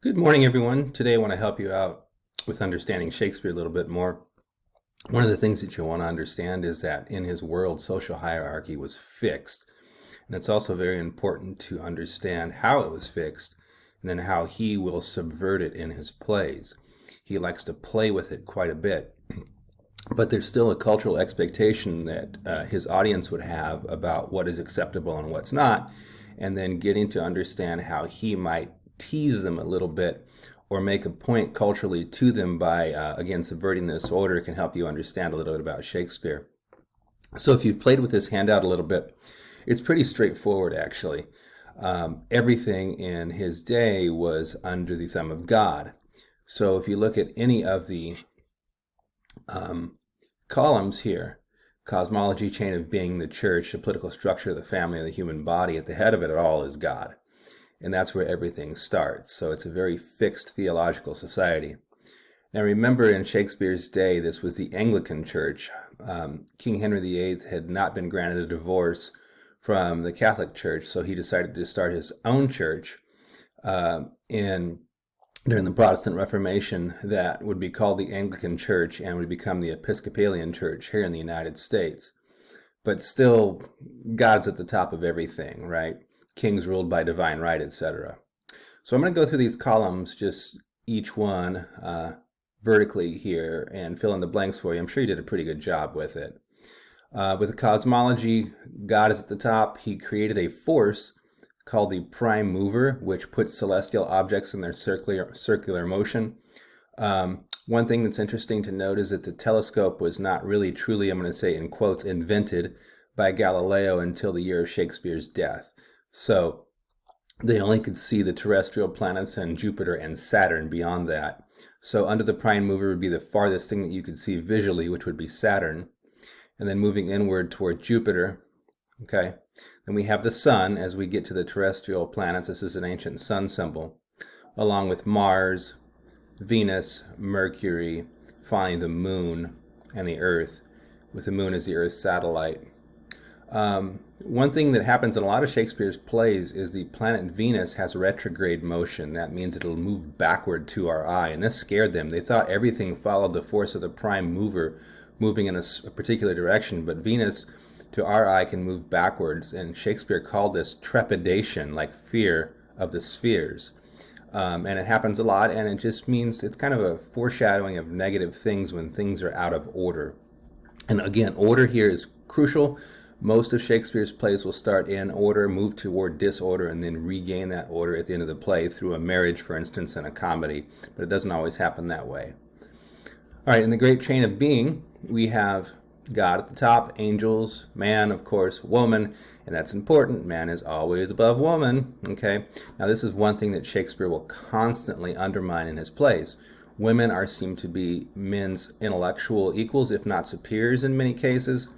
Good morning, everyone. Today I want to help you out with understanding Shakespeare a little bit more. One of the things that you want to understand is that in his world, social hierarchy was fixed. And it's also very important to understand how it was fixed and then how he will subvert it in his plays. He likes to play with it quite a bit. But there's still a cultural expectation that his audience would have about what is acceptable and what's not, and then getting to understand how he might tease them a little bit or make a point culturally to them by, again, subverting this order can help you understand a little bit about Shakespeare. So if you've played with this handout a little bit, it's pretty straightforward, actually. Everything in his day was under the thumb of God. So if you look at any of the columns here, cosmology, chain of being, the church, the political structure, the family, the human body, at the head of it all is God. And that's where everything starts. So it's a very fixed theological society. Now remember, in Shakespeare's day, this was the Anglican Church. King Henry VIII had not been granted a divorce from the Catholic Church, so he decided to start his own church during the Protestant Reformation that would be called the Anglican Church and would become the Episcopalian Church here in the United States. But still, God's at the top of everything, right? Kings ruled by divine right, etc. So I'm going to go through these columns, just each one vertically here, and fill in the blanks for you. I'm sure you did a pretty good job with it. With the cosmology, God is at the top. He created a force called the prime mover, which puts celestial objects in their circular motion. One thing that's interesting to note is that the telescope was not really truly, I'm going to say in quotes, invented by Galileo until the year of Shakespeare's death. So they only could see the terrestrial planets and Jupiter and Saturn beyond that. So under the prime mover would be the farthest thing that you could see visually, which would be Saturn. And then moving inward toward Jupiter, okay? Then we have the sun as we get to the terrestrial planets. This is an ancient sun symbol, along with Mars, Venus, Mercury, finally the moon and the earth, with the moon as the earth's satellite. One thing that happens in a lot of Shakespeare's plays is the planet Venus has retrograde motion. That means it'll move backward to our eye, and this scared them. They thought everything followed the force of the prime mover moving in a particular direction, but Venus to our eye can move backwards, and Shakespeare called this trepidation, like fear of the spheres. And it happens a lot, and it just means it's kind of a foreshadowing of negative things when things are out of order. And again, order here is crucial. Most of Shakespeare's plays will start in order, move toward disorder, and then regain that order at the end of the play through a marriage, for instance, in a comedy. But it doesn't always happen that way. All right, in the great chain of being, we have God at the top, angels, man, of course, woman, and that's important. Man is always above woman, okay? Now, this is one thing that Shakespeare will constantly undermine in his plays. Women are seen to be men's intellectual equals, if not superiors in many cases.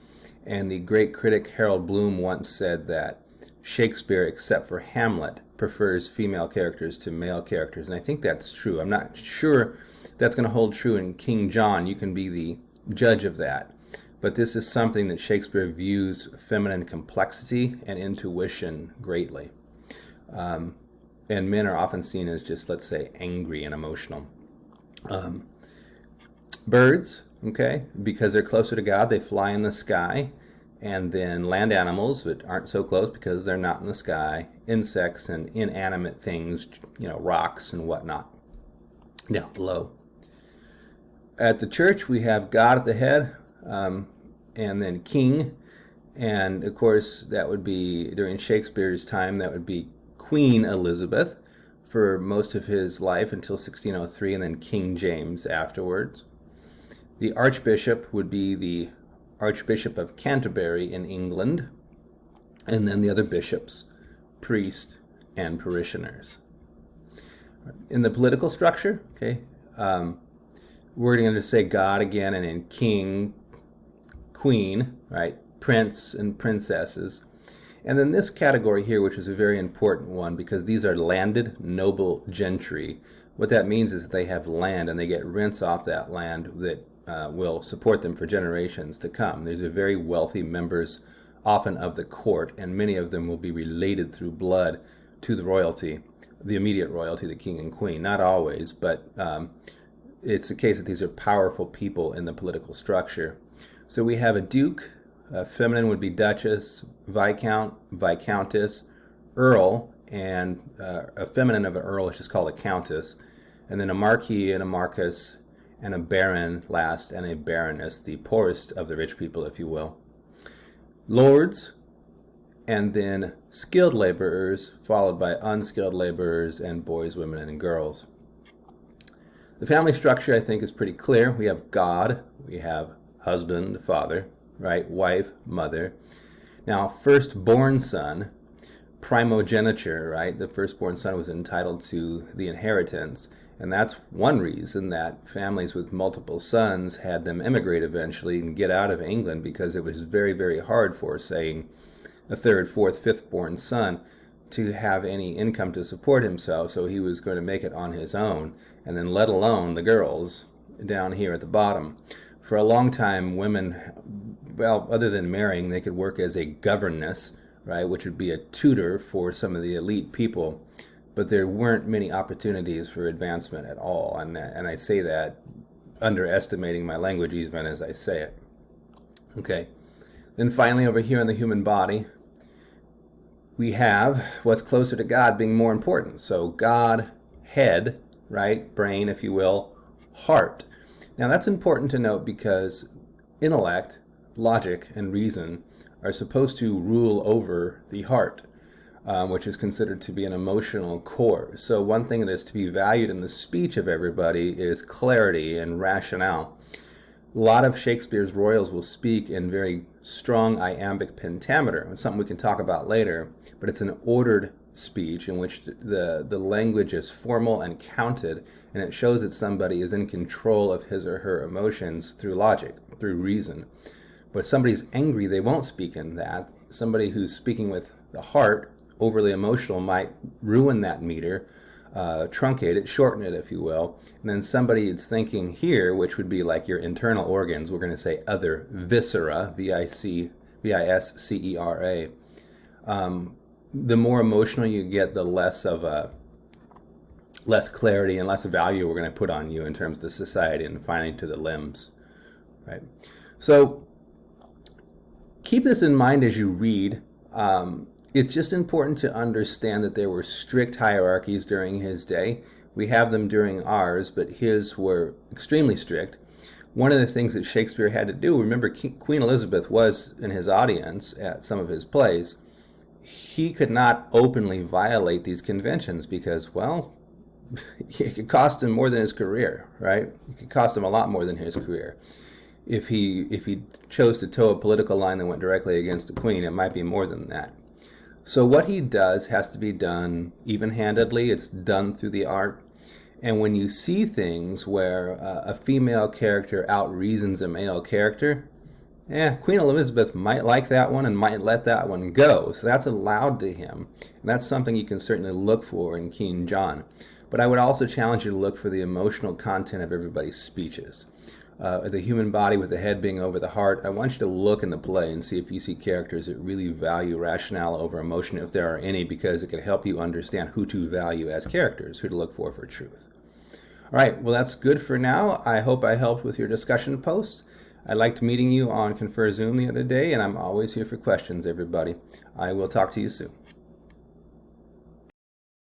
And the great critic Harold Bloom once said that Shakespeare, except for Hamlet, prefers female characters to male characters. And I think that's true. I'm not sure that's going to hold true in King John. You can be the judge of that. But this is something that Shakespeare views feminine complexity and intuition greatly. And men are often seen as just, let's say, angry and emotional. Birds, okay, because they're closer to God, they fly in the sky. And then land animals that aren't so close because they're not in the sky. Insects and inanimate things, rocks and whatnot, down below. At the church, we have God at the head, and then king. And of course, that would be, during Shakespeare's time, that would be Queen Elizabeth for most of his life until 1603, and then King James afterwards. The archbishop would be the Archbishop of Canterbury in England, and then the other bishops, priests, and parishioners. In the political structure, okay, we're going to say God again, and in king, queen, right, prince and princesses. And then this category here, which is a very important one, because these are landed noble gentry. What that means is that they have land, and they get rents off that land that will support them for generations to come. These are very wealthy members, often of the court, and many of them will be related through blood to the royalty, the immediate royalty, the king and queen. Not always, but it's the case that these are powerful people in the political structure. So we have a duke, a feminine would be duchess, viscount, viscountess, earl, and a feminine of an earl is just called a countess, and then a marquis and a marquess, and a baron last, and a baroness, the poorest of the rich people, if you will. Lords, and then skilled laborers, followed by unskilled laborers, and boys, women, and girls. The family structure, I think, is pretty clear. We have God, we have husband, father, right? Wife, mother. Now, firstborn son, primogeniture, right? The firstborn son was entitled to the inheritance. And that's one reason that families with multiple sons had them immigrate eventually and get out of England, because it was very, very hard for, say, a third, fourth, fifth-born son to have any income to support himself, so he was going to make it on his own, and then let alone the girls down here at the bottom. For a long time, women, well, other than marrying, they could work as a governess, right, which would be a tutor for some of the elite people, but there weren't many opportunities for advancement at all, and I say that underestimating my language even as I say it. Okay, then finally over here in the human body, we have what's closer to God being more important. So God, head, right, brain, if you will, heart. Now that's important to note because intellect, logic, and reason are supposed to rule over the heart, which is considered to be an emotional core. So one thing that is to be valued in the speech of everybody is clarity and rationale. A lot of Shakespeare's royals will speak in very strong iambic pentameter. It's something we can talk about later, but it's an ordered speech in which the language is formal and counted, and it shows that somebody is in control of his or her emotions through logic, through reason. But if somebody's angry, they won't speak in that. Somebody who's speaking with the heart, overly emotional, might ruin that meter, truncate it, shorten it, if you will. And then somebody is thinking here, which would be like your internal organs, we're going to say other, viscera, V-I-S-C-E-R-A. The more emotional you get, the less clarity and less value we're going to put on you in terms of the society and finding to the limbs, right? So keep this in mind as you read. It's just important to understand that there were strict hierarchies during his day. We have them during ours, but his were extremely strict. One of the things that Shakespeare had to do, remember Queen Elizabeth was in his audience at some of his plays. He could not openly violate these conventions because, well, it could cost him more than his career, right? It could cost him a lot more than his career. If he chose to toe a political line that went directly against the Queen, it might be more than that. So what he does has to be done even-handedly. It's done through the art. And when you see things where a female character out-reasons a male character, Queen Elizabeth might like that one and might let that one go. So that's allowed to him. And that's something you can certainly look for in King John. But I would also challenge you to look for the emotional content of everybody's speeches. The human body with the head being over the heart, I want you to look in the play and see if you see characters that really value rationale over emotion, if there are any, because it can help you understand who to value as characters, who to look for truth. All right, well, that's good for now. I hope I helped with your discussion posts. I liked meeting you on Confer Zoom the other day, and I'm always here for questions, everybody. I will talk to you soon.